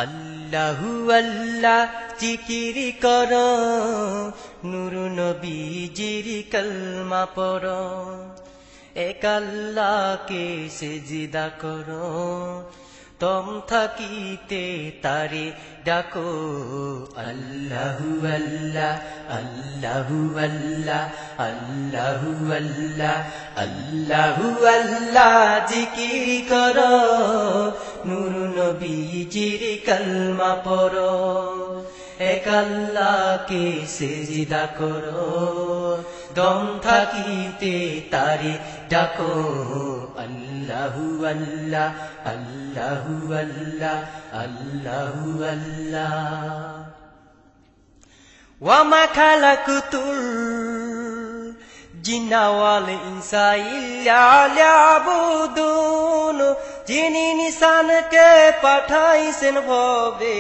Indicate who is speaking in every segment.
Speaker 1: আল্লাহু আল্লাহ জিকির করো, নূর নবীজির কালমা পড়ো, এক আল্লাহকে সিজদা করো, তম থাকিতে তারে ডাকো। আল্লাহু আল্লাহ আল্লাহু আল্লাহ আল্লাহু আল্লাহ আল্লাহু আল্লাহ জিকির করো, নূর নবীজির কালমা পড়ো, এক আল্লাহকে সিজদা করো, দম থাকিতে তারে ডাকো। আল্লাহু আল্লাহ আল্লাহু আল্লাহ আল্লাহু আল্লাহ। ওয়ামা খালাকুতুল জিন্না ওয়াল ইনসা ইল্লা লিয়াবুদুন, যিনি নিশানকে পাঠাইছেন ভবে,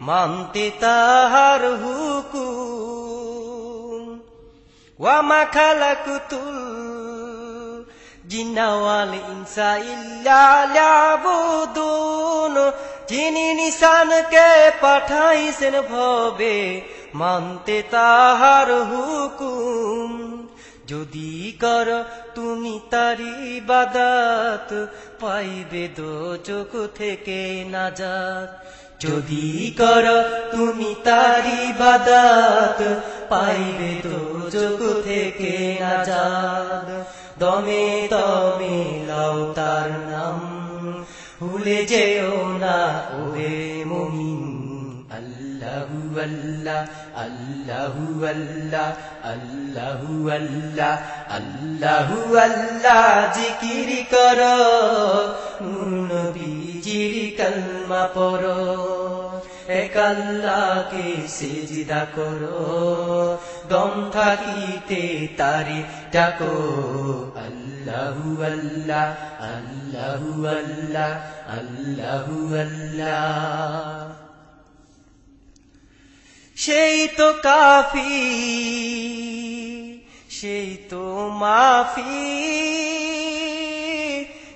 Speaker 1: মানতে তাহার হুকুম। ওয়ামা খালাকুতুল জিন্না ওয়াল ইনসা ইল্লা লিয়াবুদুন, যিনি নিশানকে পাঠাইছেন ভবে, মানতে তাহার হুকুম। যদি কর তুমি তারি ইবাদত, পাইবে দোজখ থেকে নাজাত। যদি কর তুমি তারি ইবাদত, পাইবে দোজখ থেকে নাজাত। দমে দমে লাও তার নাম, ভুলে যেও না ওহে মুমিন। আল্লাহু আল্লাহ আল্লাহু আল্লাহ আল্লাহু আল্লাহ আল্লাহু আল্লাহ জিকির করো, নূর নবীজির কালমা পড়ো, এক আল্লাহকে সিজদা করো, দম থাকিতে তারে ডাকো। আল্লাহু আল্লাহ আল্লাহু আল্লাহ আল্লাহু আল্লাহ। সেই তো কাফি, সেই তো মাফি,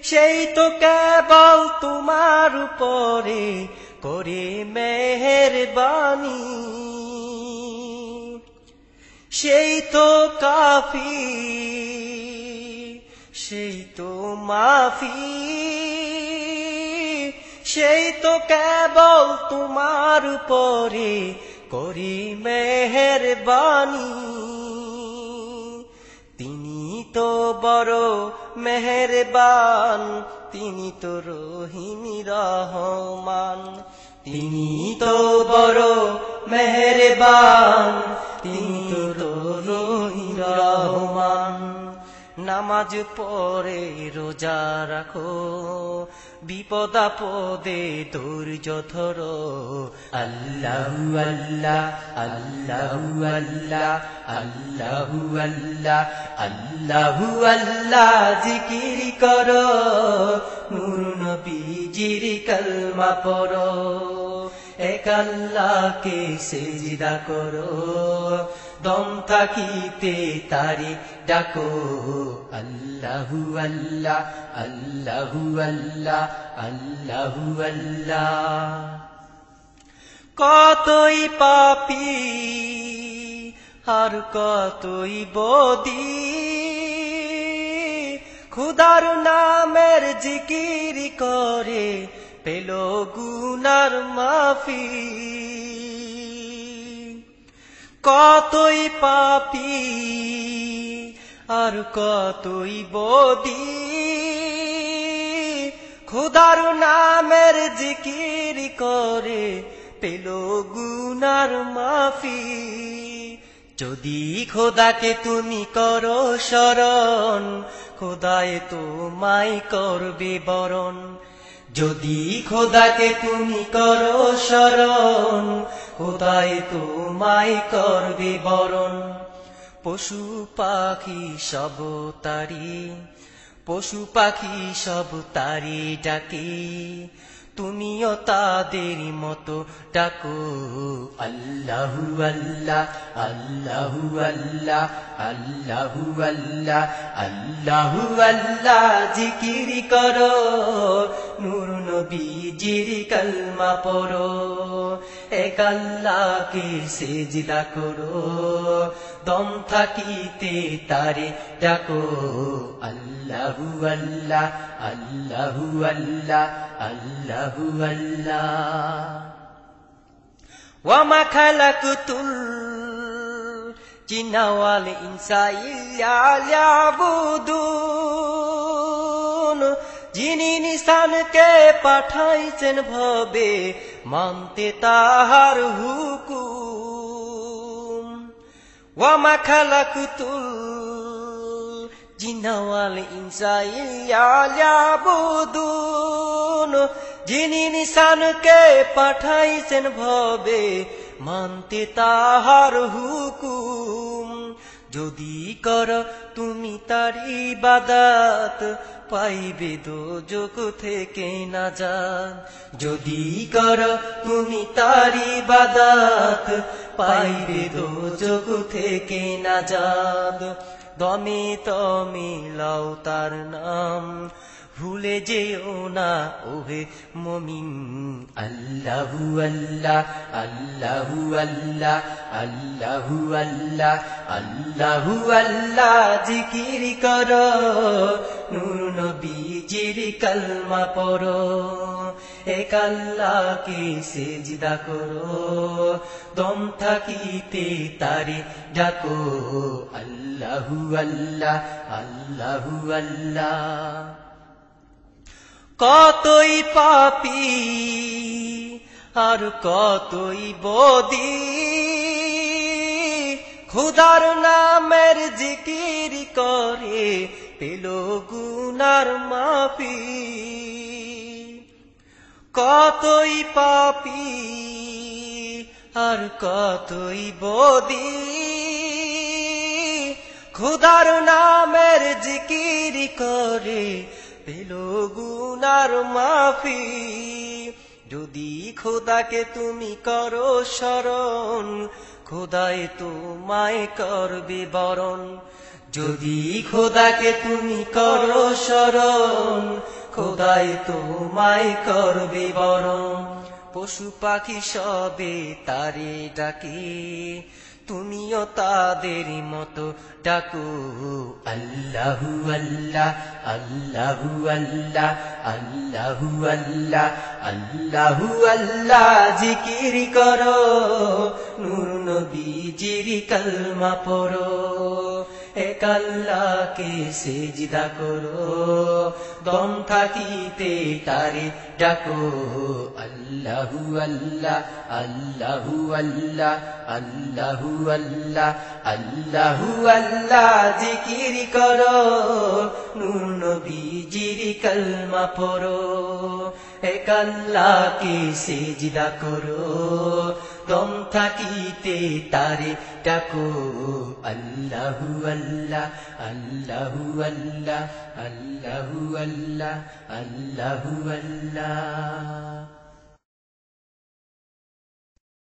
Speaker 1: সেই তো কেবল তোমার উপরে করে মেহেরবানি। সেই তো কাফি, সেই তো মাফি, সেই তো কেবল তোমার উপরে করি মেহেরবানি। তিনি তো বড় মেহেরবান, তিনি তো রহিম রহমান। তিনি তো বড় মেহেরবান, তিনি তো রহিম রহমান। নামাজ পড়ে রোজা রাখো, বিপদ আপদে ধৈর্য ধরো। আল্লাহু আল্লাহ আল্লাহু আল্লাহ আল্লাহু আল্লাহ আল্লাহু আল্লাহ জিকির করো, নূর নবীজির কালমা পড়ো, এক আল্লাহকে সিজদা করো, দম থাকিতে তারে ডাকো। আল্লাহু আল্লাহ আল্লাহু আল্লাহ আল্লাহু আল্লাহ। কতই পাপী আর কতই বদী, খুদার নামের জিকির করে পেল গুনার মাফি। কতই পাপী আর কতই বদী, খুদার নামের জিকির করে পেল গুনার মাফি। যদি খোদাকে তুমি করো স্মরণ, খোদায় তোমায় করবে বরণ। যদি খোদাকে তুমি করো স্মরণ, খোদায় তোমায় করবে বরণ। পশু পাখি সব তারি, পশু পাখি সব তারি ডাকে, তুমিও তাদের মতো ডাকো। আল্লাহু আল্লাহ আল্লাহু আল্লাহ আল্লাহু আল্লাহ আল্লাহু আল্লাহ জিকির করো, নূর নবীজির কালমা পড়ো এক আল্লাহকে সিজদা করো দম থাকিতে তারে ডাকো আল্লাহু আল্লাহ আল্লাহু আল্লাহ আল্লাহু আল্লাহ ওয়ামা খালাকুতুল জিন্না ওয়াল ইনসা ইল্লা লিয়াবুদুন যিনি নিসানকে পাঠাইছেন ভবে মানতে তাহার হুকুম ওয়ামা খালাকুতুল জিন্না ওয়াল ইনসা ইল্লা লিয়াবুদুন যিনি নিসানকে পাঠাইছেন ভবে মানতে তাহার হুকুম যদি কর তুমি তার ইবাদত পাইবে দোজখ থেকে নাজাত যদি কর তুমি তার ইবাদত পাইবে দোজখ থেকে নাজাত দমে তমে লাও তার নাম ভুলে যেও না ওহে মুমিন আল্লাহু আল্লাহ আল্লাহু আল্লাহ আল্লাহু আল্লাহ আল্লাহু আল্লাহ জিকির করো নূর নবীজির কালমা পড়ো এক আল্লাহকে সিজদা করো দম থাকিতে তারে ডাকো আল্লাহু আল্লাহ আল্লাহু আল্লাহ কতই পাপী আর কতই বদি খোদার নামের জিকির করে পেল গুনার মাফি কতই পাপী আর কতই বদি খোদার নামের জিকির করে পেল গুনার মাফি যদি খোদাকে তুমি করো স্মরণ খোদায় তোমায় করবে বরণ যদি খোদাকে তুমি করো স্মরণ খোদায় তোমায় করবে বরণ পশু পাখি সবে তারে ডাকে তুমিও তাদের মতো ডাকো আল্লাহু আল্লাহ আল্লাহু আল্লাহ আল্লাহু আল্লাহ আল্লাহু আল্লাহ জিকির করো নূর নবীজির কালমা পড়ো এক আল্লাহকে সিজদা করো দম থাকিতে তারে ডাকো আল্লাহু আল্লাহ আল্লাহু আল্লাহ আল্লাহু আল্লাহ আল্লাহু আল্লাহ জিকির করো নূর নবীজির কালমা পড়ো এক আল্লাহকে সিজদা করো দম থাকিতে তারে ডাকো আল্লাহু আল্লাহ আল্লাহু আল্লাহ আল্লাহু আল্লাহ আল্লাহু আল্লাহ